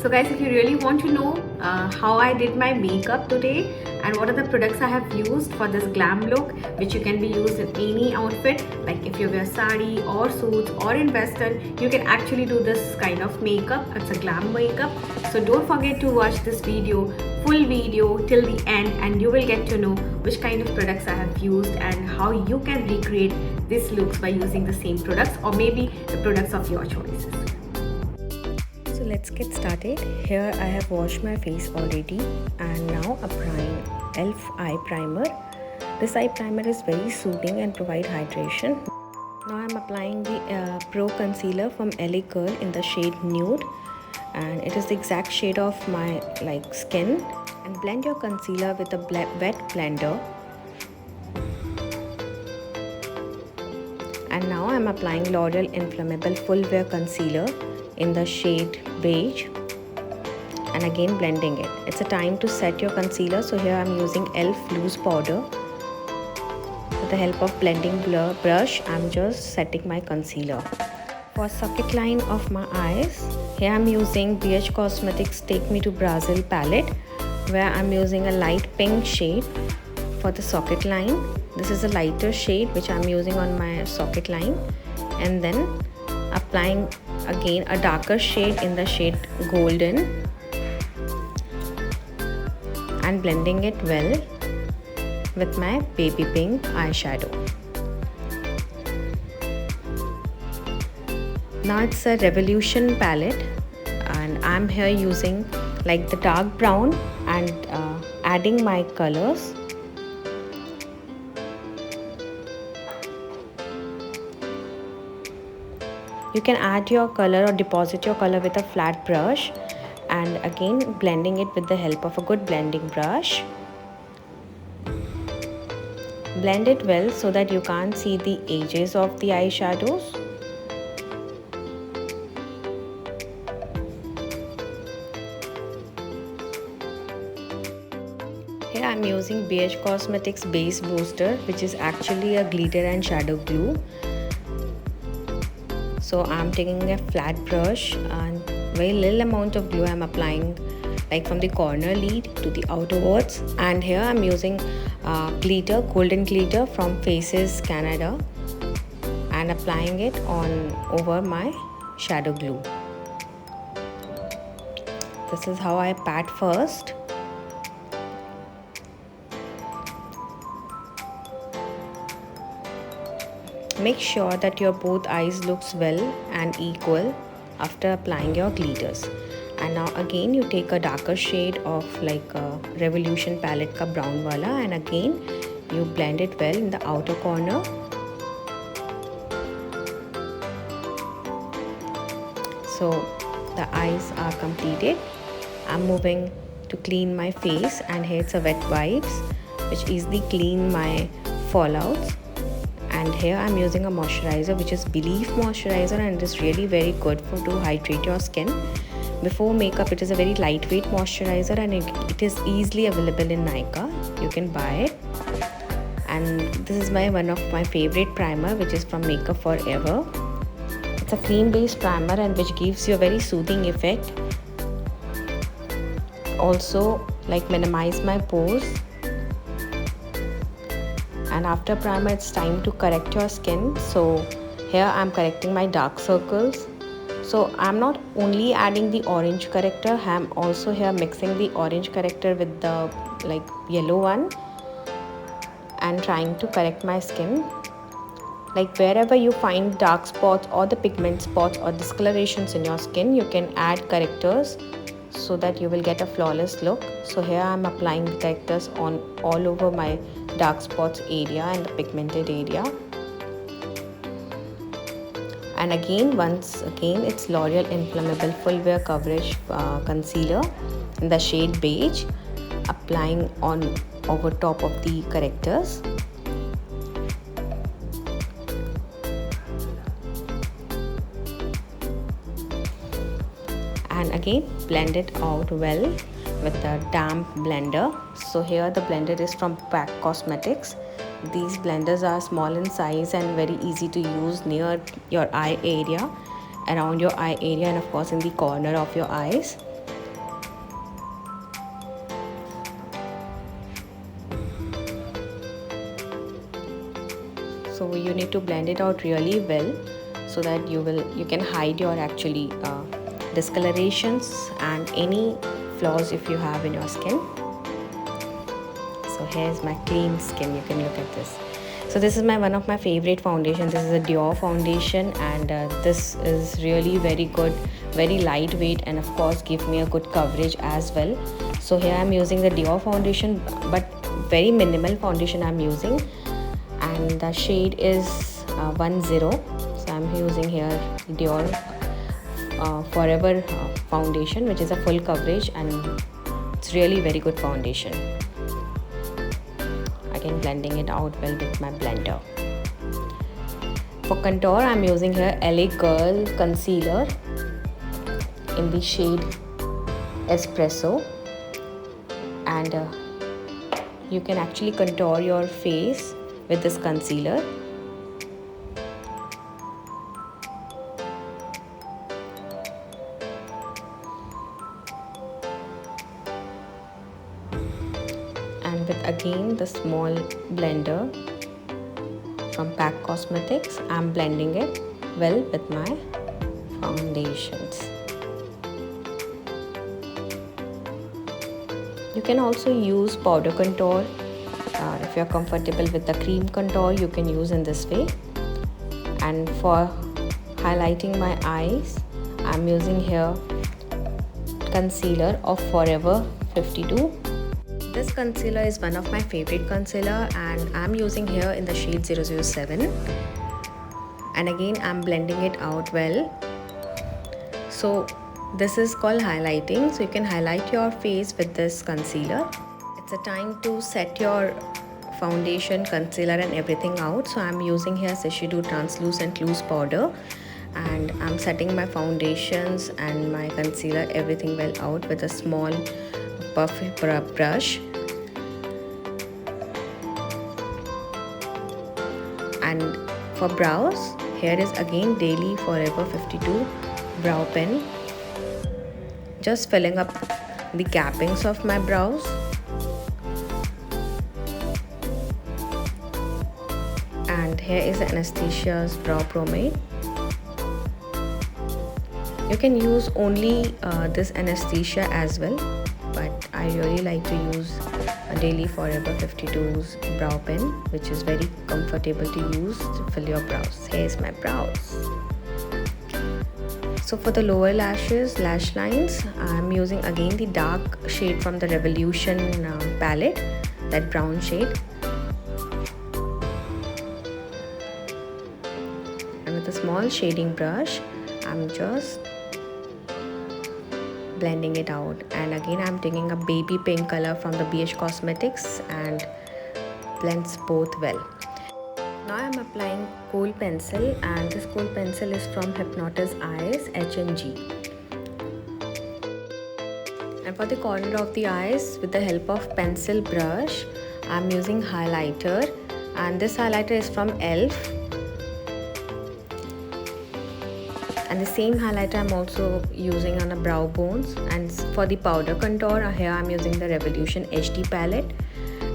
So guys, if you really want to know how I did my makeup today and what are the products I have used for this glam look, which you can be used in any outfit, like if you wear sari or suits or in western, you can actually do this kind of makeup. It's a glam makeup. So don't forget to watch this video, full video till the end, and you will get to know which kind of products I have used and how you can recreate these looks by using the same products or maybe the products of your choices. So let's get started. Here I have washed my face already and now applying e.l.f. eye primer. This eye primer is very soothing and provide hydration. Now I'm applying the Pro Concealer from LA Girl in the shade Nude, and it is the exact shade of my skin. And blend your concealer with a wet blender. And now I'm applying L'Oreal Infallible Full Wear Concealer in the shade Beige, and again blending it. It's a time to set your concealer, so here I'm using e.l.f. loose powder. With the help of blending brush, I'm just setting my concealer. For socket line of my eyes, here I'm using BH Cosmetics Take Me to Brazil palette, where I'm using a light pink shade for the socket line. This is a lighter shade which I'm using on my socket line, and then applying again a darker shade in the shade Golden and blending it well with my baby pink eyeshadow. Now it's a Revolution palette, and I'm here using the dark brown and adding my colors. You can add your color or deposit your color with a flat brush, and again blending it with the help of a good blending brush. Blend it well so that you can't see the edges of the eyeshadows. Here I'm using BH Cosmetics Base Booster, which is actually a glitter and shadow glue. So I'm taking a flat brush and very little amount of glue I'm applying from the corner lead to the outerwards. And here I'm using glitter, golden glitter from Faces Canada, and applying it over my shadow glue. This is how I pat first. Make sure that your both eyes looks well and equal after applying your glitters. And now again you take a darker shade of Revolution palette ka brown wala, and again you blend it well in the outer corner. So the eyes are completed. I'm moving to clean my face, and here it's a wet wipes which easily clean my fallouts. And here I'm using a moisturizer which is Belief moisturizer, and it is really very good to hydrate your skin. Before makeup, it is a very lightweight moisturizer, and it is easily available in Nykaa. You can buy it. And this is one of my favorite primer, which is from Makeup Forever. It's a cream based primer and which gives you a very soothing effect. Also minimize my pores. And after primer, it's time to correct your skin. So here I'm correcting my dark circles. So I'm not only adding the orange corrector, I'm also here mixing the orange corrector with the yellow one and trying to correct my skin. Wherever you find dark spots or the pigment spots or discolorations in your skin, you can add correctors so that you will get a flawless look. So here I'm applying the correctors all over my dark spots area and the pigmented area. And once again it's L'Oreal Infallible Full Wear Coverage Concealer in the shade Beige, applying over top of the correctors. And again blend it out well with a damp blender. So here the blender is from PAC Cosmetics. These blenders are small in size and very easy to use near your eye area, around your eye area, and of course in the corner of your eyes. So you need to blend it out really well so that you can hide your actually discolorations and any flaws if you have in your skin. So here's my clean skin. You can look at this. So this is one of my favorite foundation. This is a Dior foundation, and this is really very good, very lightweight, and of course give me a good coverage as well. So here I'm using the Dior foundation, but very minimal foundation I'm using, and the shade is 10. So I'm using here Dior Forever foundation, which is a full coverage, and it's really very good foundation. Again, blending it out well with my blender. For contour, I'm using here LA Girl concealer in the shade Espresso, and you can actually contour your face with this concealer. And with again the small blender from PAC Cosmetics, I'm blending it well with my foundations. You can also use powder contour. If you're comfortable with the cream contour, you can use in this way. And for highlighting my eyes, I'm using here concealer of Forever 52. This concealer is one of my favorite concealer, and I'm using here in the shade 007. And again, I'm blending it out well. So this is called highlighting. So you can highlight your face with this concealer. It's a time to set your foundation, concealer and everything out. So I'm using here Shiseido translucent loose powder, and I'm setting my foundations and my concealer, everything well out with a small puffy brush. And for brows, here is again Daily Forever 52 brow pen, just filling up the cappings of my brows. And here is Anastasia's brow pomade. You can use only this Anastasia as well, but I really like to use a Daily Forever 52's brow pen, which is very comfortable to use to fill your brows. Here's my brows. So for the lower lashes, lash lines, I'm using again the dark shade from the Revolution palette, that brown shade. And with a small shading brush, I'm just blending it out. And again, I'm taking a baby pink color from the BH Cosmetics and blends both well. Now I'm applying kohl pencil, and this kohl pencil is from Hypnotize Eyes HNG. And for the corner of the eyes, with the help of pencil brush, I'm using highlighter, and this highlighter is from ELF. And the same highlighter I'm also using on the brow bones. And for the powder contour, here I'm using the Revolution HD palette,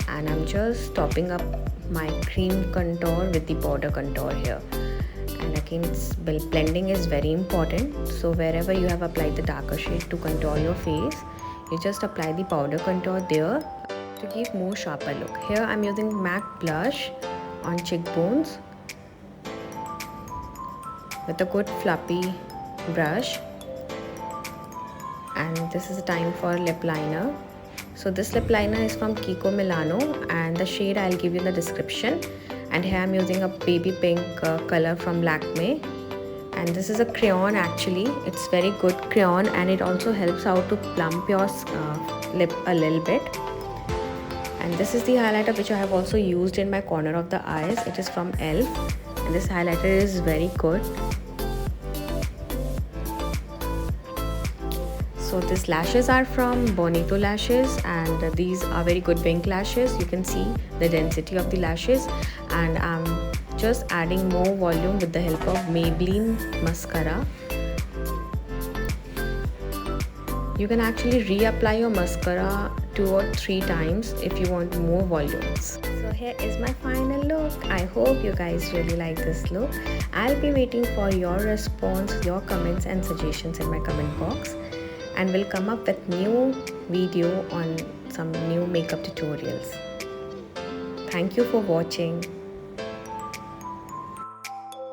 and I'm just topping up my cream contour with the powder contour here. And again, blending is very important. So wherever you have applied the darker shade to contour your face, you just apply the powder contour there to give more sharper look. Here I'm using MAC blush on cheekbones with a good fluffy brush. And this is the time for lip liner. So this lip liner is from Kiko Milano, and the shade I'll give you in the description. And here I'm using a baby pink color from Lakme, and this is a crayon. Actually, it's very good crayon, and it also helps out to plump your lip a little bit. And this is the highlighter which I have also used in my corner of the eyes. It is from ELF, and this highlighter is very good. So these lashes are from Bonito Lashes, and these are very good wing lashes. You can see the density of the lashes, and I'm just adding more volume with the help of Maybelline mascara. You can actually reapply your mascara 2 or 3 times if you want more volumes. So here is my final look. I hope you guys really like this look. I'll be waiting for your response, your comments and suggestions in my comment box, and will come up with new video on some new makeup tutorials. Thank you for watching.